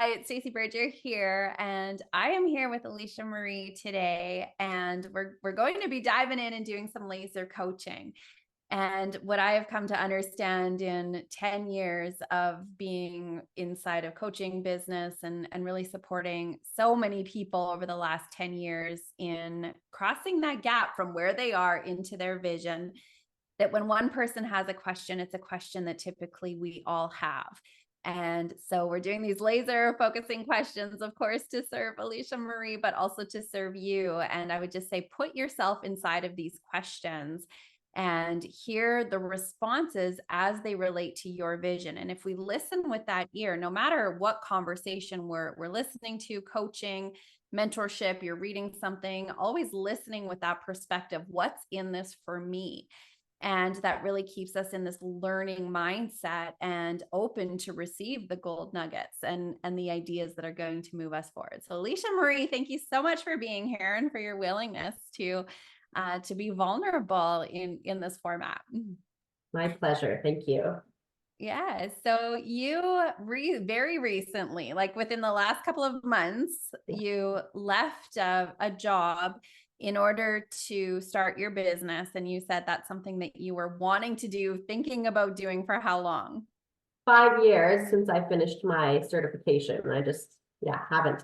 Hi, it's Stacey Berger here, and I am here with Aleisha Marie today, and we're going to be diving in and doing some laser coaching. And what I have come to understand in 10 years of being inside of coaching business and really supporting so many people over the last 10 years in crossing that gap from where they are into their vision, that when one person has a question, it's a question that typically we all have. And so we're doing these laser focusing questions, of course, to serve Aleisha Marie, but also to serve you. And I would just say, put yourself inside of these questions and hear the responses as they relate to your vision. And if we listen with that ear, no matter what conversation we're listening to, coaching, mentorship, you're reading something, always listening with that perspective, what's in this for me? And that really keeps us in this learning mindset and open to receive the gold nuggets and the ideas that are going to move us forward. So Aleisha Marie, thank you so much for being here and for your willingness to be vulnerable in this format. My pleasure. Thank you. Yeah. So you very recently, like within the last couple of months, you left a job in order to start your business. And you said that's something that you were wanting to do, thinking about doing for how long? 5 years since I finished my certification. I just, haven't.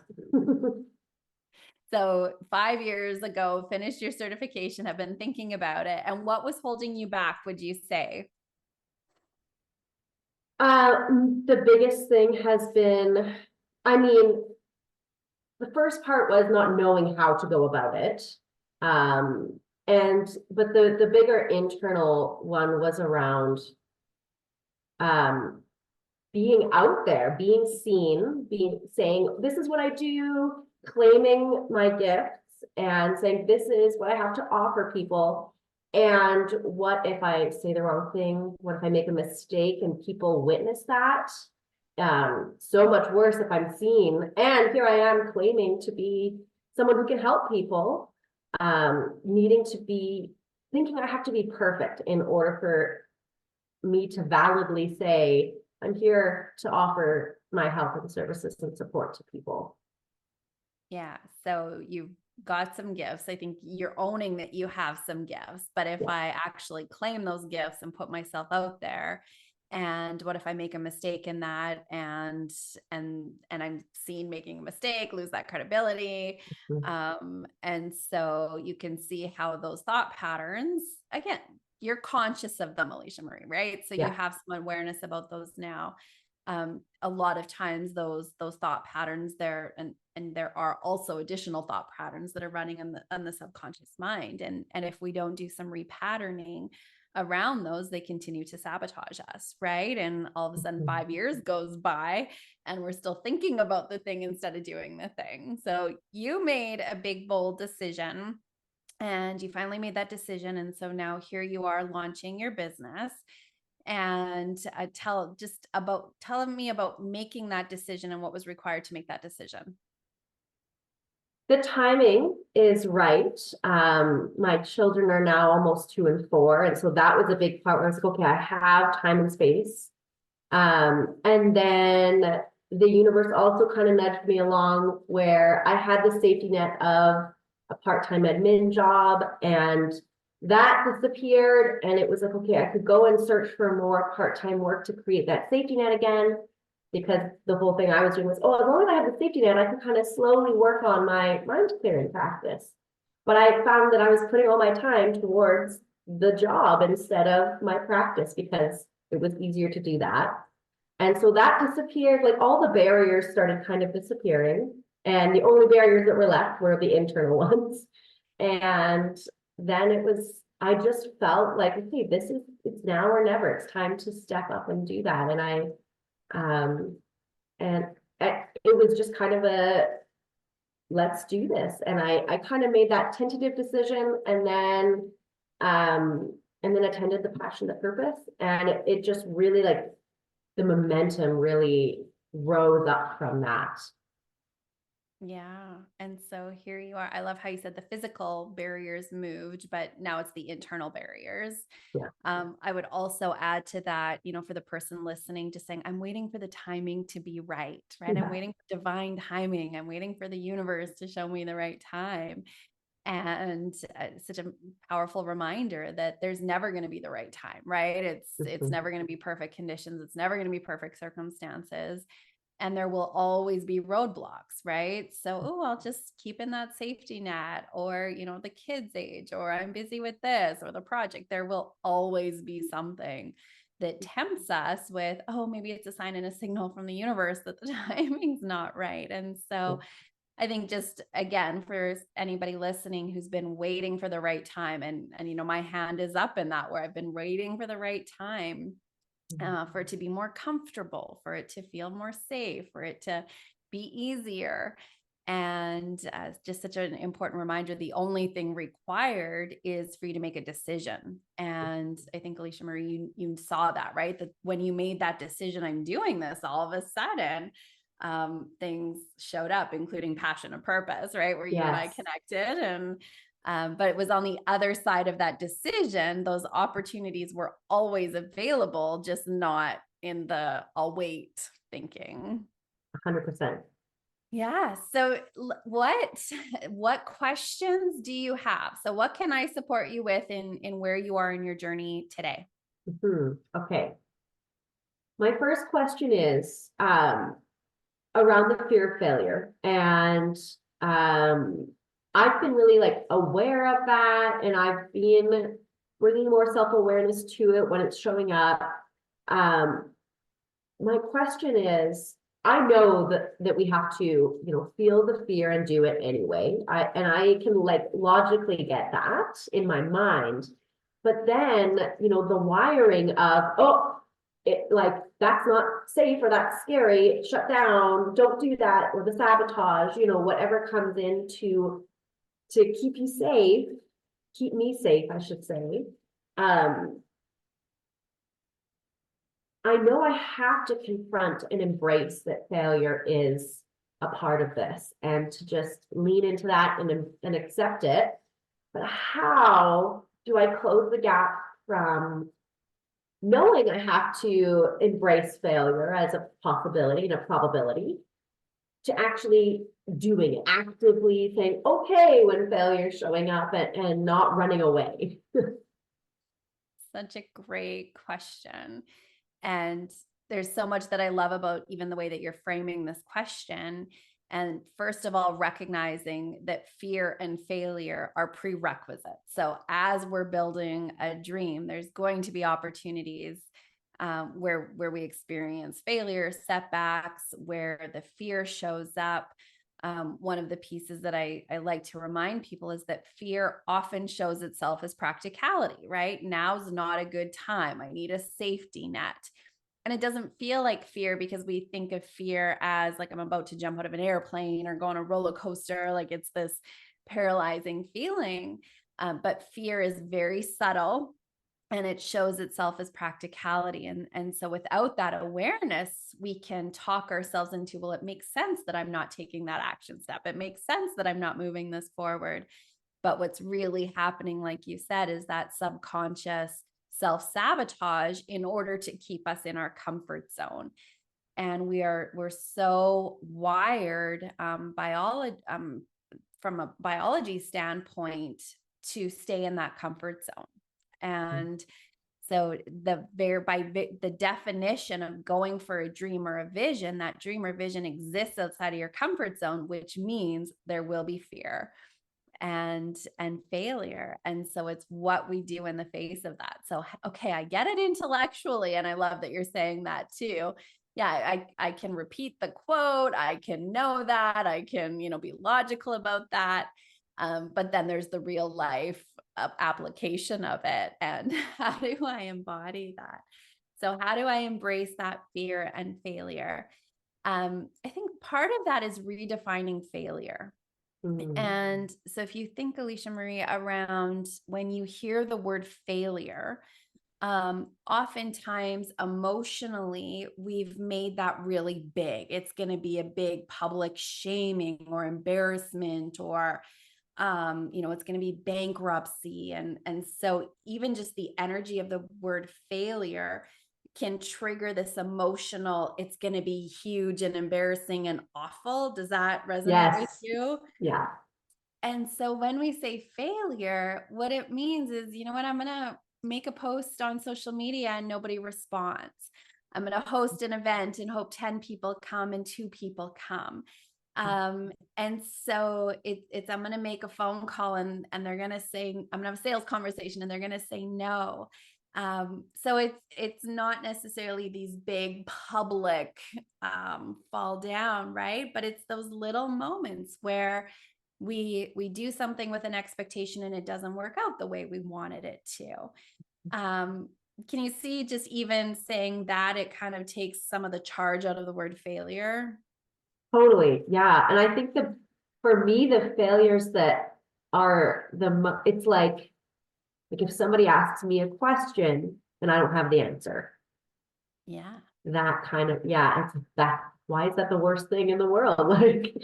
So 5 years ago, finished your certification, have been thinking about it. And what was holding you back, would you say? The biggest thing has been, I mean, the first part was not knowing how to go about it. But the bigger internal one was around being out there, being seen, saying, this is what I do, claiming my gifts and saying, this is what I have to offer people. And what if I say the wrong thing? What if I make a mistake and people witness that? So much worse if I'm seen. And here I am claiming to be someone who can help people, needing to be thinking I have to be perfect in order for me to validly say, I'm here to offer my help and services and support to people. Yeah. So you've got some gifts. I think you're owning that you have some gifts. But if I actually claim those gifts and put myself out there, and what if I make a mistake in that and I'm seen making a mistake, lose that credibility? And so you can see how those thought patterns, again, you're conscious of them, Aleisha Marie, right? So you have some awareness about those now. A lot of times those thought patterns there, and there are also additional thought patterns that are running on the subconscious mind. And if we don't do some repatterning around those, they continue to sabotage us, right? And all of a sudden 5 years goes by and we're still thinking about the thing instead of doing the thing. So you made a big, bold decision and you finally made that decision. And so now here you are launching your business. And tell me about making that decision and what was required to make that decision. The timing is right. My children are now almost 2 and 4. And so that was a big part where I was like, okay, I have time and space. And then the universe also kind of nudged me along where I had the safety net of a part-time admin job, and that disappeared. And it was like, okay, I could go and search for more part-time work to create that safety net again. Because the whole thing I was doing was, as long as I have the safety net, I can kind of slowly work on my mind clearing practice. But I found that I was putting all my time towards the job instead of my practice because it was easier to do that. And so that disappeared, like all the barriers started kind of disappearing. And the only barriers that were left were the internal ones. And then I just felt like, okay, it's now or never. It's time to step up and do that. And it was just kind of let's do this. And I kind of made that tentative decision and then attended the Passion to Purpose. And it just really, like, the momentum really rose up from that. Yeah. And so here you are. I love how you said the physical barriers moved, but now it's the internal barriers. Yeah. I would also add to that, for the person listening, just saying, I'm waiting for the timing to be right, right? I'm Yeah. waiting for divine timing. I'm waiting for the universe to show me the right time. And such a powerful reminder that there's never going to be the right time, right? It's Mhm. never going to be perfect conditions. It's never going to be perfect circumstances. And there will always be roadblocks, right? So, oh, I'll just keep in that safety net, or, the kids' age, or I'm busy with this or the project. There will always be something that tempts us with, oh, maybe it's a sign and a signal from the universe that the timing's not right. And so I think just again, for anybody listening who's been waiting for the right time, and my hand is up in that, where I've been waiting for the right time, for it to be more comfortable, for it to feel more safe, for it to be easier. And just such an important reminder, the only thing required is for you to make a decision. And I think, Aleisha Marie, you saw that, right? That when you made that decision, I'm doing this, all of a sudden, things showed up, including passion and purpose, right? Where you and I Yes. connected. But it was on the other side of that decision, those opportunities were always available, just not in the I'll wait thinking. 100%. Yeah. So what questions do you have? So what can I support you with in where you are in your journey today? Okay. My first question is around the fear of failure. And um, I've been really like aware of that. And I've been bringing more self-awareness to it when it's showing up. Um, my question is, I know that we have to, feel the fear and do it anyway. I can like logically get that in my mind. But then, the wiring of, oh, it like that's not safe or that's scary, shut down, don't do that, or the sabotage, whatever comes in to keep you safe, keep me safe, I should say. Um, I know I have to confront and embrace that failure is a part of this and to just lean into that and accept it. But how do I close the gap from knowing I have to embrace failure as a possibility and a probability to actually doing it, actively saying, okay, when failure is showing up and not running away? Such a great question. And there's so much that I love about even the way that you're framing this question. And first of all, recognizing that fear and failure are prerequisites. So as we're building a dream, there's going to be opportunities where we experience failure, setbacks, where the fear shows up. One of the pieces that I like to remind people is that fear often shows itself as practicality, right? Now's not a good time. I need a safety net. And it doesn't feel like fear because we think of fear as like I'm about to jump out of an airplane or go on a roller coaster, like it's this paralyzing feeling. But fear is very subtle and it shows itself as practicality. And so without that awareness, we can talk ourselves into, well, it makes sense that I'm not taking that action step. It makes sense that I'm not moving this forward. But what's really happening, like you said, is that subconscious self-sabotage in order to keep us in our comfort zone. And we're so wired from a biology standpoint to stay in that comfort zone. And so the definition of going for a dream or a vision, that dream or vision exists outside of your comfort zone, which means there will be fear and failure. And so it's what we do in the face of that. So okay, I get it intellectually, and I love that you're saying that too. Yeah, I can repeat the quote, I can know that, I can be logical about that, but then there's the real life application of it, and how do I embody that? So how do I embrace that fear and failure? I think part of that is redefining failure. Mm, And so if you think, Aleisha Marie, around when you hear the word failure, oftentimes emotionally, we've made that really big. It's going to be a big public shaming or embarrassment, or it's going to be bankruptcy. And so even just the energy of the word failure can trigger this emotional, it's going to be huge and embarrassing and awful. Does that resonate with Yes. you? Yeah. And so when we say failure, what it means is, you know what, I'm going to make a post on social media and nobody responds. I'm going to host an event and hope 10 people come and 2 people come. And so it's I'm going to make a phone call and they're going to say, I'm going to have a sales conversation and they're going to say no. So it's not necessarily these big public fall down, right? But it's those little moments where we do something with an expectation and it doesn't work out the way we wanted it to. Can you see, just even saying that, it kind of takes some of the charge out of the word failure? Totally. Yeah. And I think for me, the failures that are it's like if somebody asks me a question and I don't have the answer, Yeah. that kind of, yeah, it's that, why is that the worst thing in the world? Like,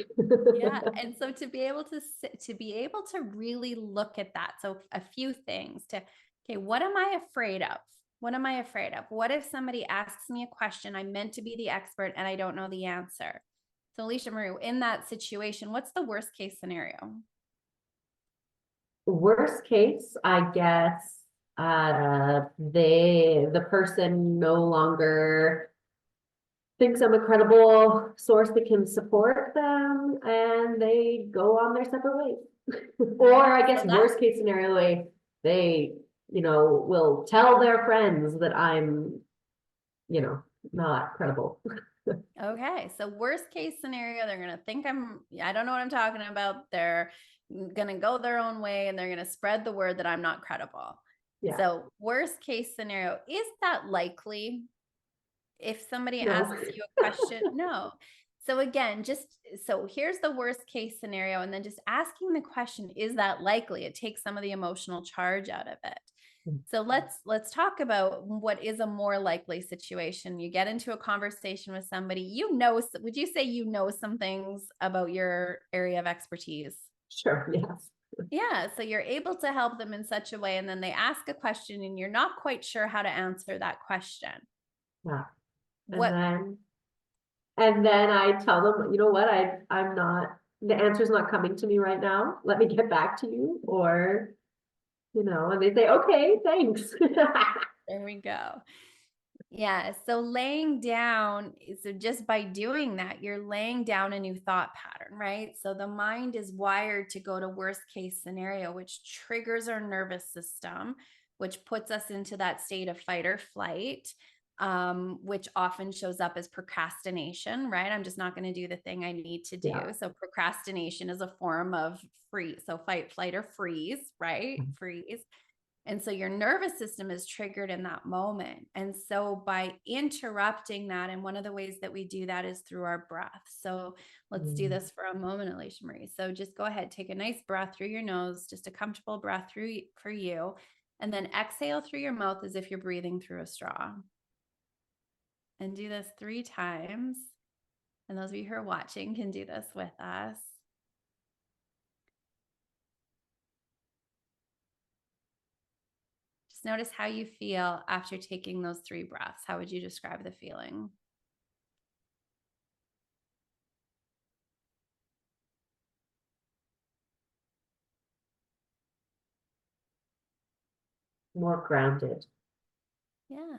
Yeah. And so to be able to really look at that. So a few things okay, what am I afraid of? What am I afraid of? What if somebody asks me a question, I'm meant to be the expert and I don't know the answer? So Aleisha Marie, in that situation, what's the worst case scenario? worst case, I guess, the person no longer thinks I'm a credible source that can support them and they go on their separate ways. Or I guess worst case scenario, they, will tell their friends that I'm, not credible. Okay. So worst case scenario, they're going to think I don't know what I'm talking about. They're going to go their own way and they're going to spread the word that I'm not credible. Yeah. So worst case scenario, is that likely? If somebody No. asks you a question, no. So again, so here's the worst case scenario. And then just asking the question, is that likely? It takes some of the emotional charge out of it. So let's talk about what is a more likely situation. You get into a conversation with somebody, would you say some things about your area of expertise? Sure, yes. Yeah, so you're able to help them in such a way, and then they ask a question and you're not quite sure how to answer that question. Yeah. What And then I tell them, you know what, I'm not, the answer's not coming to me right now. Let me get back to you. Or, and they say, okay, thanks. There we go. Yeah. So just by doing that, you're laying down a new thought pattern, right? So the mind is wired to go to worst case scenario, which triggers our nervous system, which puts us into that state of fight or flight, which often shows up as procrastination, right? I'm just not going to do the thing I need to do. Yeah. So procrastination is a form of freeze. So fight, flight, or freeze, right? Freeze. And so your nervous system is triggered in that moment. And so by interrupting that, and one of the ways that we do that is through our breath. So let's do this for a moment, Aleisha Marie. So just go ahead, take a nice breath through your nose, just a comfortable breath for you. And then exhale through your mouth as if you're breathing through a straw. And do this 3 times. And those of you who are watching can do this with us. Just notice how you feel after taking those 3 breaths. How would you describe the feeling? More grounded. Yeah.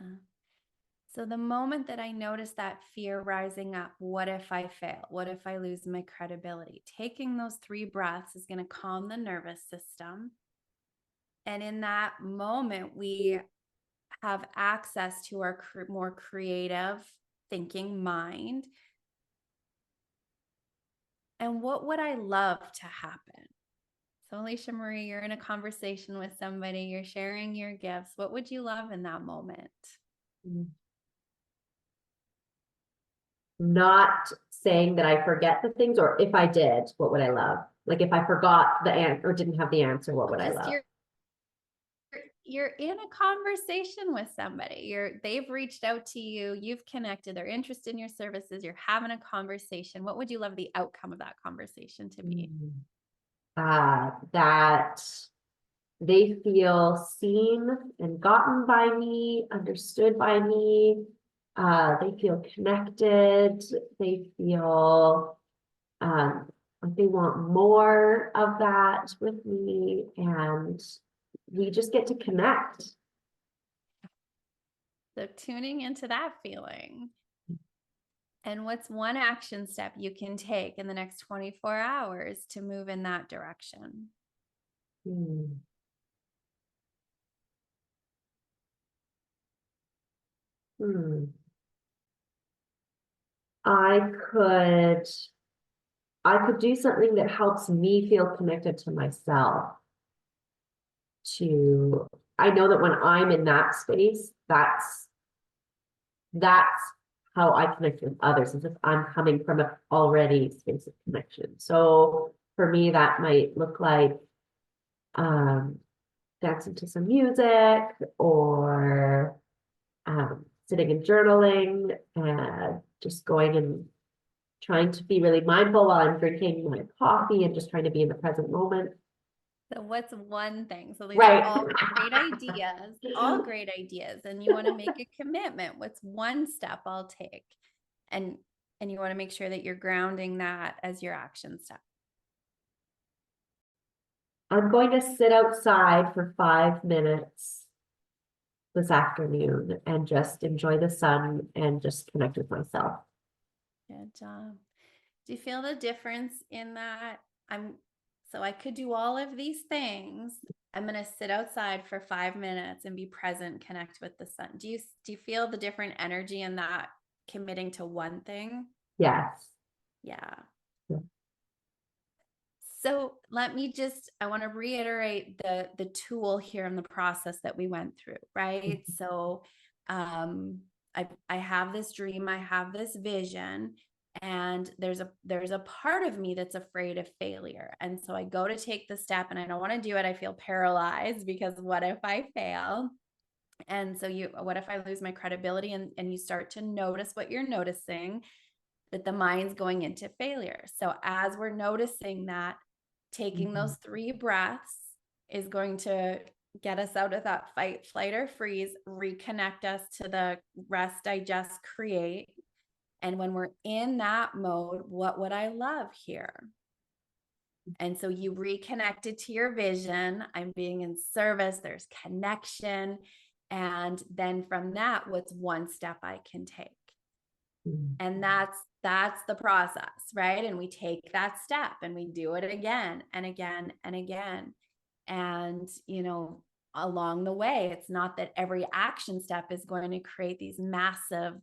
So the moment that I notice that fear rising up, what if I fail? What if I lose my credibility? Taking those 3 breaths is going to calm the nervous system. And in that moment, we have access to our more creative thinking mind. And what would I love to happen? So, Aleisha Marie, you're in a conversation with somebody, you're sharing your gifts. What would you love in that moment? Not saying that I forget the things, or if I did, what would I love? Like if I forgot the answer or didn't have the answer, what would I love? you're in a conversation with somebody. They've reached out to you, you've connected, they're interested in your services, you're having a conversation. What would you love the outcome of that conversation to be? That they feel seen and gotten by me, understood by me. They feel connected. They feel like they want more of that with me, and we just get to connect. So tuning into that feeling. And what's one action step you can take in the next 24 hours to move in that direction? Hmm. Hmm. I could do something that helps me feel connected to myself. I know that when I'm in that space, that's how I connect with others, as if I'm coming from an already space of connection. So for me, that might look like dancing to some music, or sitting and journaling, and just going and trying to be really mindful while I'm drinking my coffee and just trying to be in the present moment. So what's one thing? So these are Right. all great ideas, all great ideas. And you want to make a commitment. What's one step I'll take? And you want to make sure that you're grounding that as your action step. I'm going to sit outside for 5 minutes this afternoon and just enjoy the sun and just connect with myself. Good job. Do you feel the difference in that? So I could do all of these things. I'm going to sit outside for 5 minutes and be present, connect with the sun. Do you feel the different energy in that committing to one thing? Yes. Yeah. Yeah. So I want to reiterate the tool here in the process that we went through, right? So I have this dream, I have this vision, and there's a part of me that's afraid of failure. And so I go to take the step and I don't want to do it. I feel paralyzed because what if I fail? And so what if I lose my credibility? And you start to notice what you're noticing, that the mind's going into failure. So as we're noticing that, taking those 3 breaths is going to get us out of that fight, flight, or freeze, reconnect us to the rest, digest, create. And when we're in that mode, what would I love here? And so you reconnected to your vision. I'm being in service, there's connection. And then from that, what's one step I can take? And that's the process, right? And we take that step and we do it again and again and again. And along the way, it's not that every action step is going to create these massive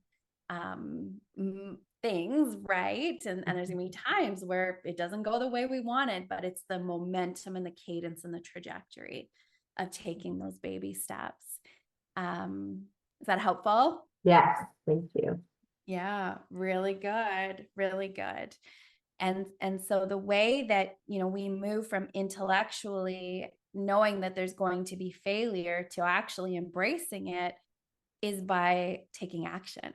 things, right? And there's gonna be times where it doesn't go the way we wanted, but it's the momentum and the cadence and the trajectory of taking those baby steps. Is that helpful? Yes. Thank you. Yeah, really good, really good. And so the way that we move from intellectually knowing that there's going to be failure to actually embracing it is by taking action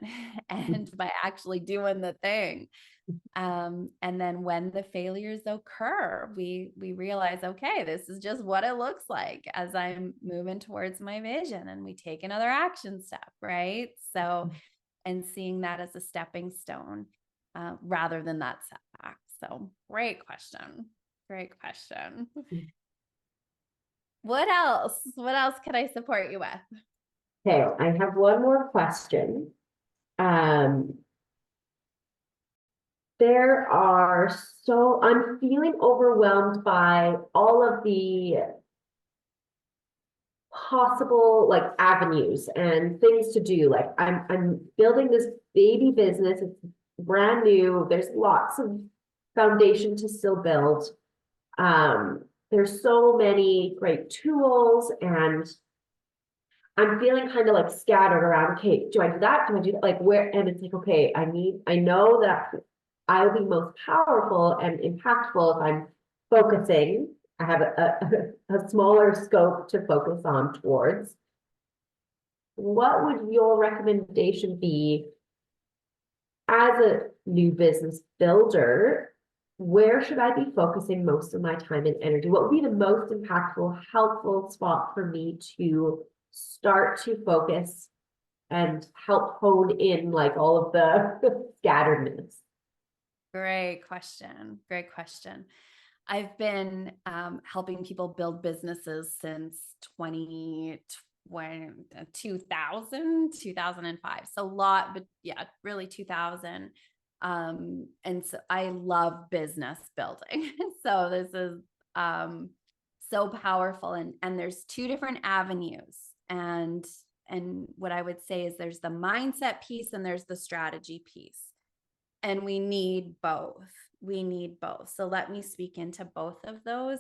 and by actually doing the thing. And then when the failures occur, we realize, okay, this is just what it looks like as I'm moving towards my vision, and we take another action step, right? So, and seeing that as a stepping stone rather than that setback. So great question. Great question. What else? What else could I support you with? Okay, I have one more question. I'm feeling overwhelmed by all of the possible like avenues and things to do. Like I'm building this baby business. It's brand new. There's lots of foundation to still build. There's so many great tools, and I'm feeling kind of like scattered around. Okay, do I do that? Do I do that? Like where? And it's like, okay, I know that I'll be most powerful and impactful if I'm focusing I have a smaller scope to focus on towards. What would your recommendation be as a new business builder? Where should I be focusing most of my time and energy? What would be the most impactful, helpful spot for me to start to focus and help hone in like all of the scatteredness? Great question. Great question. I've been helping people build businesses since 2005. So a lot, but yeah, really 2000. And so I love business building. So this is so powerful. And there's two different avenues. And what I would say is there's the mindset piece and there's the strategy piece. And we need both. We need both. So let me speak into both of those.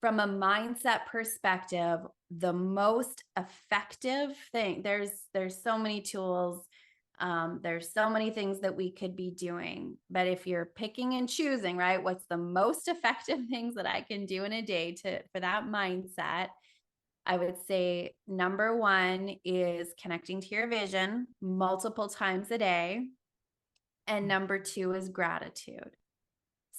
From a mindset perspective, the most effective thing, there's so many tools, there's so many things that we could be doing. But if you're picking and choosing, right, what's the most effective things that I can do in a day for that mindset? I would say number one is connecting to your vision multiple times a day. And number two is gratitude.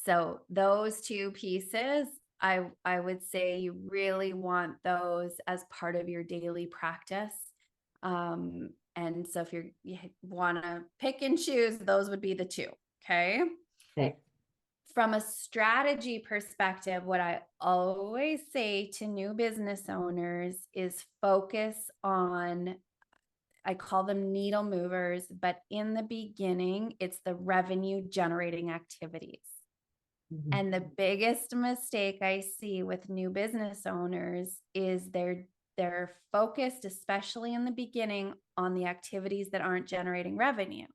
So those two pieces, I would say you really want those as part of your daily practice. And so if you want to pick and choose, those would be the two. Okay. Okay. From a strategy perspective, what I always say to new business owners is focus on, I call them needle movers, but in the beginning, it's the revenue generating activities. Mm-hmm. And the biggest mistake I see with new business owners is they're focused, especially in the beginning, on the activities that aren't generating revenue.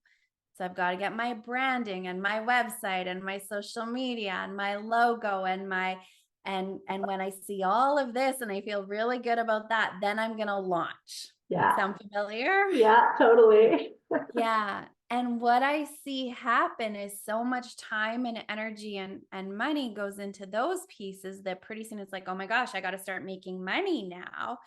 So I've got to get my branding and my website and my social media and my logo and when I see all of this and I feel really good about that, then I'm going to launch. Yeah. Sound familiar? Yeah, totally. Yeah. And what I see happen is so much time and energy and money goes into those pieces that pretty soon it's like, oh my gosh, I got to start making money now.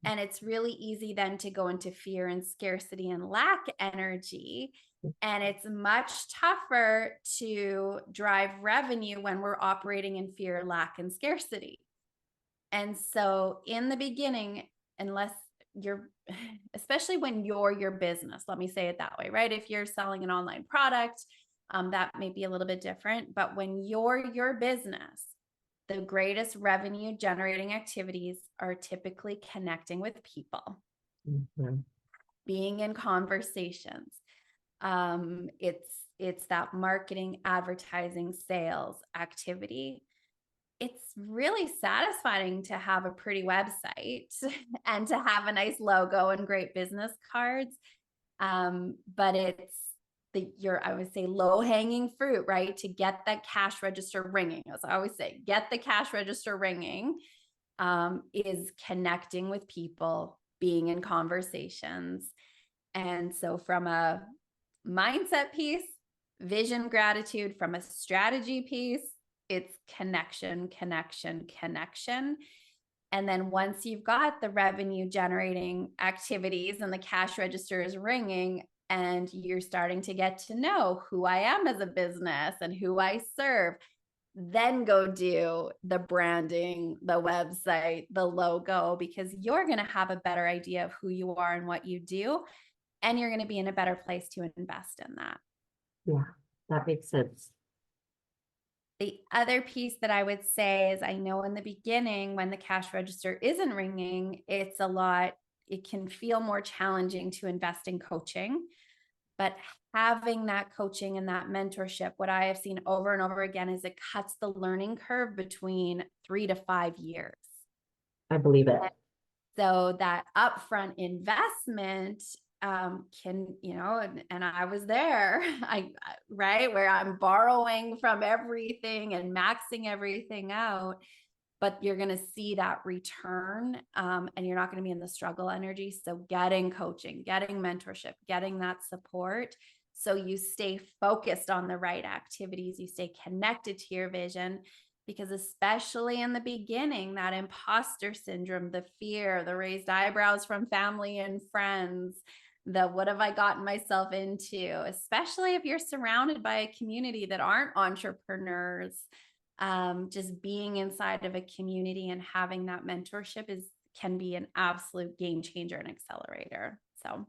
And it's really easy then to go into fear and scarcity and lack energy. And it's much tougher to drive revenue when we're operating in fear, lack, and scarcity. And so in the beginning, unless especially when you're your business, let me say it that way, right? If you're selling an online product, that may be a little bit different. But when you're your business, the greatest revenue generating activities are typically connecting with people, being in conversations. It's that marketing, advertising, sales activity. It's really satisfying to have a pretty website and to have a nice logo and great business cards. But it's I would say low hanging fruit, right? To get that cash register ringing. As I always say, get the cash register ringing, is connecting with people, being in conversations. And so from a mindset piece, vision, gratitude. From a strategy piece, it's connection, connection, connection. And then once you've got the revenue generating activities and the cash register is ringing and you're starting to get to know who I am as a business and who I serve, then go do the branding, the website, the logo, because you're going to have a better idea of who you are and what you do. And you're going to be in a better place to invest in that. Yeah, that makes sense. The other piece that I would say is I know in the beginning when the cash register isn't ringing, it can feel more challenging to invest in coaching. But having that coaching and that mentorship, what I have seen over and over again is it cuts the learning curve between 3 to 5 years. I believe it. So that upfront investment can, and I was there, right, where I'm borrowing from everything and maxing everything out, but you're going to see that return, and you're not going to be in the struggle energy. So getting coaching, getting mentorship, getting that support, so you stay focused on the right activities, you stay connected to your vision, Because especially in the beginning, that imposter syndrome, the fear, the raised eyebrows from family and friends, the what have I gotten myself into, especially if you're surrounded by a community that aren't entrepreneurs, just being inside of a community and having that mentorship can be an absolute game changer and accelerator. So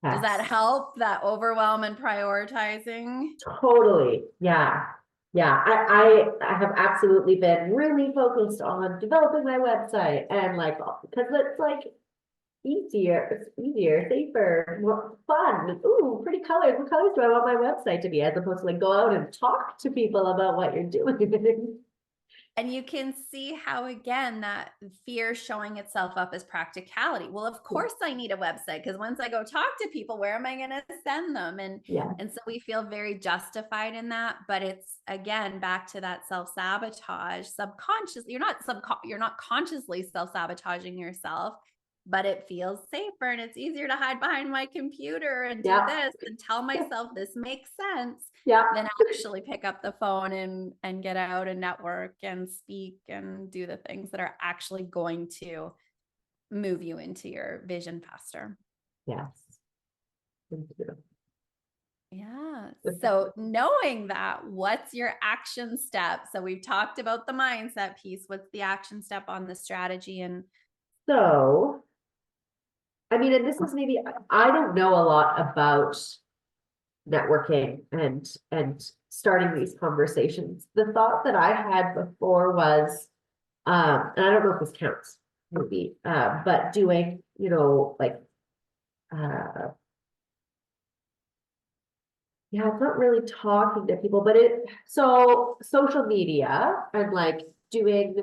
does that Yes. help, that overwhelm and prioritizing? Totally. Yeah. Yeah. I have absolutely been really focused on developing my website and like, because it's like easier, safer, more fun. Ooh, pretty colors. What colors do I want my website to be? As opposed to like go out and talk to people about what you're doing. And you can see how, again, that fear showing itself up as practicality. Well, of course I need a website, because once I go talk to people, where am I going to send them? Yeah. And so we feel very justified in that, but it's, again, back to that self-sabotage, subconscious. You're not consciously self-sabotaging yourself, but it feels safer and it's easier to hide behind my computer and do Yeah. this and tell myself this makes sense Yeah. than actually pick up the phone and get out and network and speak and do the things that are actually going to move you into your vision faster. Yes. Thank you. Yeah. So knowing that, what's your action step? So we've talked about the mindset piece. What's the action step on the strategy? And So, I mean, and this is maybe, I don't know a lot about networking and starting these conversations. The thought that I had before was, and I don't know if this counts, maybe, but doing, like, uh, yeah, it's not really talking to people, but so social media and like doing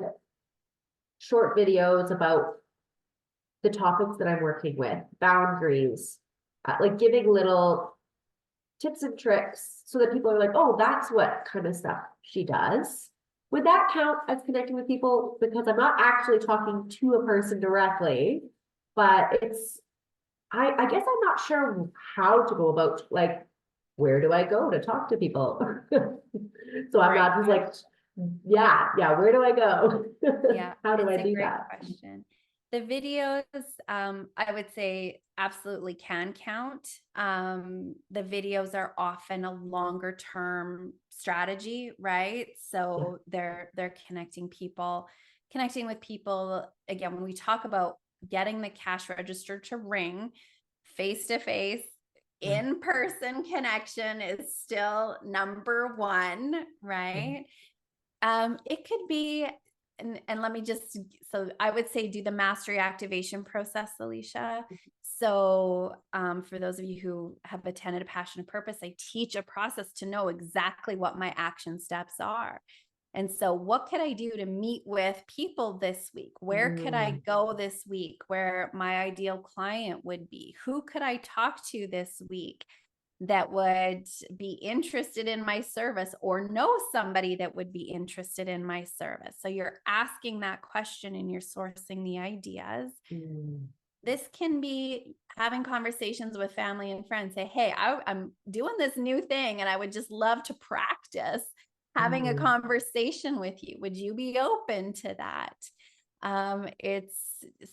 short videos about the topics that I'm working with, boundaries, like giving little tips and tricks so that people are like, oh, that's what kind of stuff she does. Would that count as connecting with people? Because I'm not actually talking to a person directly, but I guess I'm not sure how to go about, like, where do I go to talk to people? So I'm not just like, yeah, where do I go? yeah, How do it's I a do great that? question. The videos, I would say absolutely can count. The videos are often a longer term strategy, right? So they're connecting with people. Again, when we talk about getting the cash register to ring, face to face, in-person connection is still number one, right? It could be, and let me just, so I would say do the mastery activation process, Aleisha. So for those of you who have attended a passion and purpose, I teach a process to know exactly what my action steps are. And so what could I do to meet with people this week? Where could I go this week where my ideal client would be? Who could I talk to this week that would be interested in my service or know somebody that would be interested in my service? So you're asking that question and you're sourcing the ideas. This can be having conversations with family and friends. Say, hey, I'm doing this new thing and I would just love to practice having a conversation with you. Would you be open to that?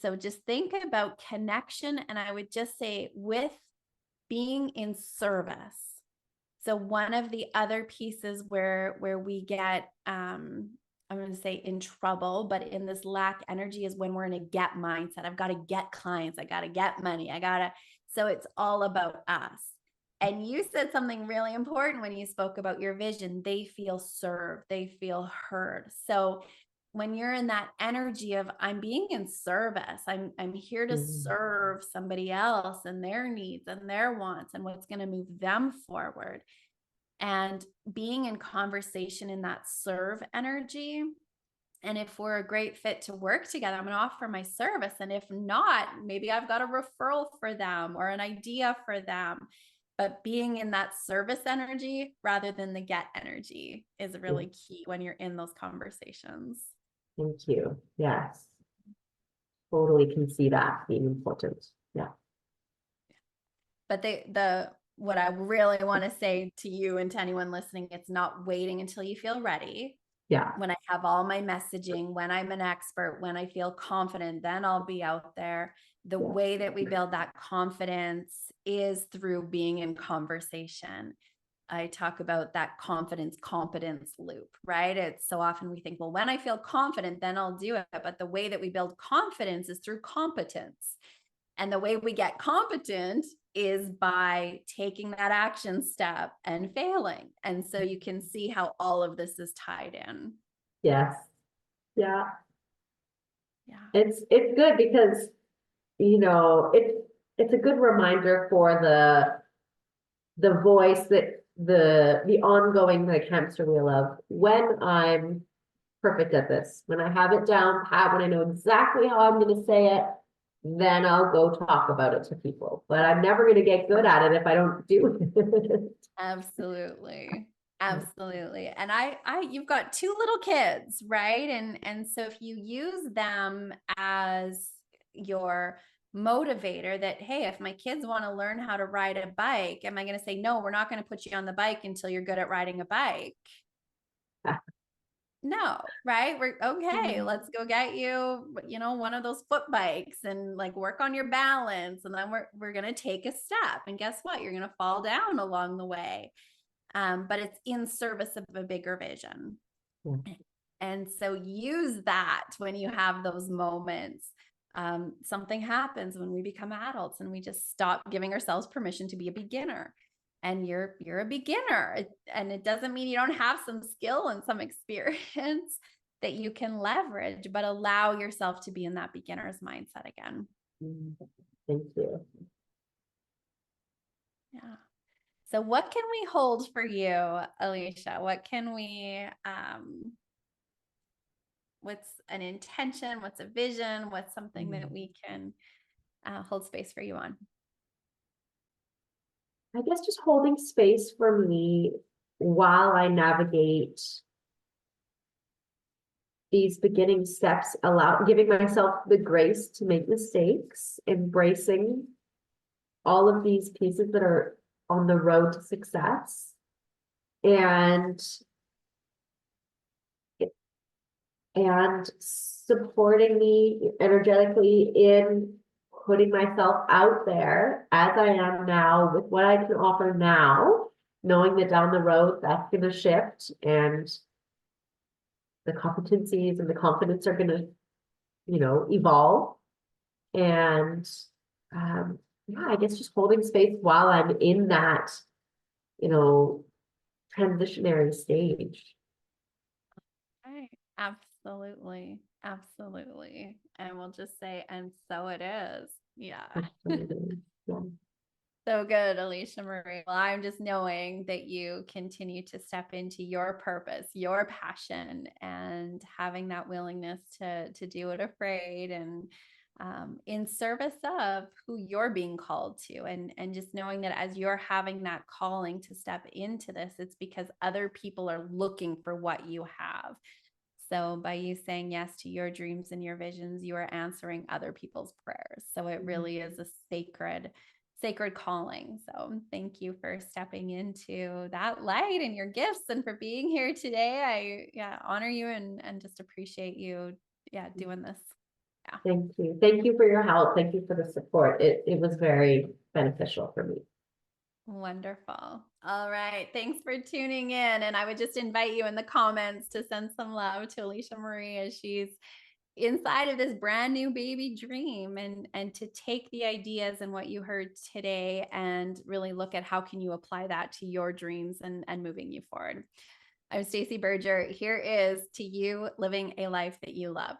So just think about connection. And I would just say with being in service. So one of the other pieces where we get I'm going to say in trouble, but in this lack energy is when we're in a get mindset. I've got to get clients, I got to get money, so it's all about us. And you said something really important when you spoke about your vision. They feel served, they feel heard. So when you're in that energy of I'm being in service, I'm here to serve somebody else and their needs and their wants and what's going to move them forward, and being in conversation in that serve energy. And if we're a great fit to work together, I'm going to offer my service. And if not, maybe I've got a referral for them or an idea for them. But being in that service energy rather than the get energy is really key when you're in those conversations. Thank you. Yes. Totally can see that being important. Yeah. But what I really want to say to you and to anyone listening, it's not waiting until you feel ready. Yeah. When I have all my messaging, when I'm an expert, when I feel confident, then I'll be out there. The way that we build that confidence is through being in conversation. I talk about that confidence competence loop, right? It's so often we think, well, when I feel confident, then I'll do it. But the way that we build confidence is through competence. And the way we get competent is by taking that action step and failing. And so you can see how all of this is tied in. Yes. Yeah. Yeah. It's good because, you know, it's a good reminder for the voice that the ongoing like hamster wheel of when I'm perfect at this, when I have it down pat, when I know exactly how I'm going to say it, then I'll go talk about it to people. But I'm never going to get good at it if I don't do it. Absolutely. Absolutely. And you've got two little kids, right? And so if you use them as your motivator that, hey, if my kids want to learn how to ride a bike, am I going to say, no, we're not going to put you on the bike until you're good at riding a bike? No, right? We're okay. Let's go get you, one of those foot bikes and like work on your balance. And then we're gonna take a step. And guess what? You're gonna fall down along the way. But it's in service of a bigger vision. Yeah. And so use that when you have those moments. Something happens when we become adults and we just stop giving ourselves permission to be a beginner. And you're a beginner, and it doesn't mean you don't have some skill and some experience that you can leverage, but allow yourself to be in that beginner's mindset again. Thank you. Yeah. So what can we hold for you, Aleisha? What's an intention? What's a vision? What's something that we can hold space for you on? I guess just holding space for me while I navigate these beginning steps, giving myself the grace to make mistakes, embracing all of these pieces that are on the road to success, and supporting me energetically in putting myself out there as I am now with what I can offer now, knowing that down the road that's going to shift and the competencies and the confidence are going to, evolve. And yeah, I guess just holding space while I'm in that, transitionary stage. Right. Absolutely. Absolutely. And we'll just say, and so it is. Yeah. Yeah. So good, Aleisha Marie. Well, I'm just knowing that you continue to step into your purpose, your passion, and having that willingness to do it afraid and in service of who you're being called to. And just knowing that as you're having that calling to step into this, it's because other people are looking for what you have. So by you saying yes to your dreams and your visions, you are answering other people's prayers. So it really is a sacred calling. So thank you for stepping into that light and your gifts and for being here today. I honor you and just appreciate you doing this. Yeah. Thank you. Thank you for your help. Thank you for the support. It was very beneficial for me. Wonderful. All right. Thanks for tuning in. And I would just invite you in the comments to send some love to Aleisha Marie as she's inside of this brand new baby dream, and to take the ideas and what you heard today and really look at how can you apply that to your dreams and moving you forward. I'm Stacey Berger. Here is to you living a life that you love.